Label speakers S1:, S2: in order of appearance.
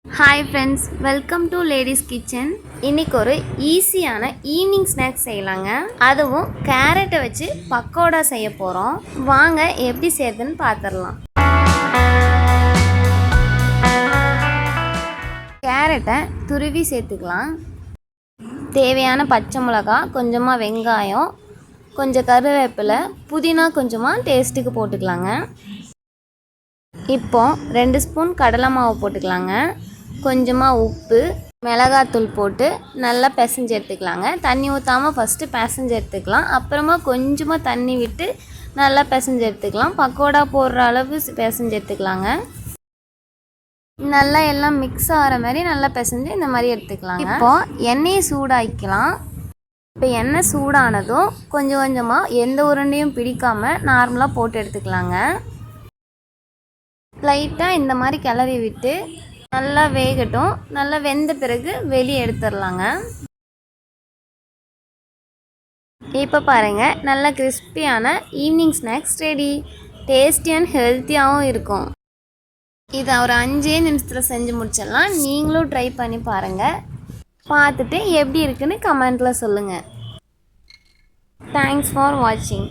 S1: Hi friends, welcome to ladies kitchen. இன்றைக்கி ஒரு ஈஸியான ஈவினிங் ஸ்நாக்ஸ் செய்யலாங்க. அதுவும் கேரட்டை வச்சு பக்கோடா செய்ய போகிறோம். வாங்க எப்படி செய்யுதுன்னு பார்த்துடலாம். கேரட்டை துருவி சேர்த்துக்கலாம். தேவையான பச்சை மிளகாய், கொஞ்சமாக வெங்காயம், கொஞ்சம் கருவேப்பிலை, புதினா கொஞ்சமாக டேஸ்ட்டுக்கு போட்டுக்கலாங்க. இப்போ 2 ஸ்பூன் கடலை மாவு போட்டுக்கலாங்க. கொஞ்சமாக உப்பு, மிளகாத்தூள் போட்டு நல்லா பிசைஞ்சு எடுத்துக்கலாங்க. தண்ணி ஊற்றாமல் ஃபஸ்ட்டு பிசைஞ்சு எடுத்துக்கலாம். அப்புறமா கொஞ்சமாக தண்ணி விட்டு நல்லா பிசைஞ்சு எடுத்துக்கலாம். பக்கோடா போடுற அளவு பிசைஞ்சு எடுத்துக்கலாங்க. நல்லா எல்லாம் மிக்ஸ் ஆகிற மாதிரி நல்லா பிசைஞ்சு இந்த மாதிரி எடுத்துக்கலாங்க. இப்போது எண்ணெயை சூடாக்கிக்கலாம். இப்போ எண்ணெய் சூடானதும் கொஞ்சம் கொஞ்சமாக எந்த உருண்டையும் பிடிக்காமல் நார்மலாக போட்டு எடுத்துக்கலாங்க. லைட்டாக இந்த மாதிரி கிளறி விட்டு நல்லா வேகட்டும். நல்லா வெந்த பிறகு வெளியே எடுத்துடலாங்க. இப்போ பாருங்கள், நல்லா கிறிஸ்பியான evening snacks ready. Tasty and ஹெல்த்தியாகவும் இருக்கும். இதை ஒரு 5 நிமிஷத்தில் செஞ்சு முடிச்சிடலாம். நீங்களும் ட்ரை பண்ணி பாருங்கள். பார்த்துட்டு எப்படி இருக்குன்னு கமெண்ட்டில் சொல்லுங்கள். தேங்க்ஸ் ஃபார் வாட்சிங்.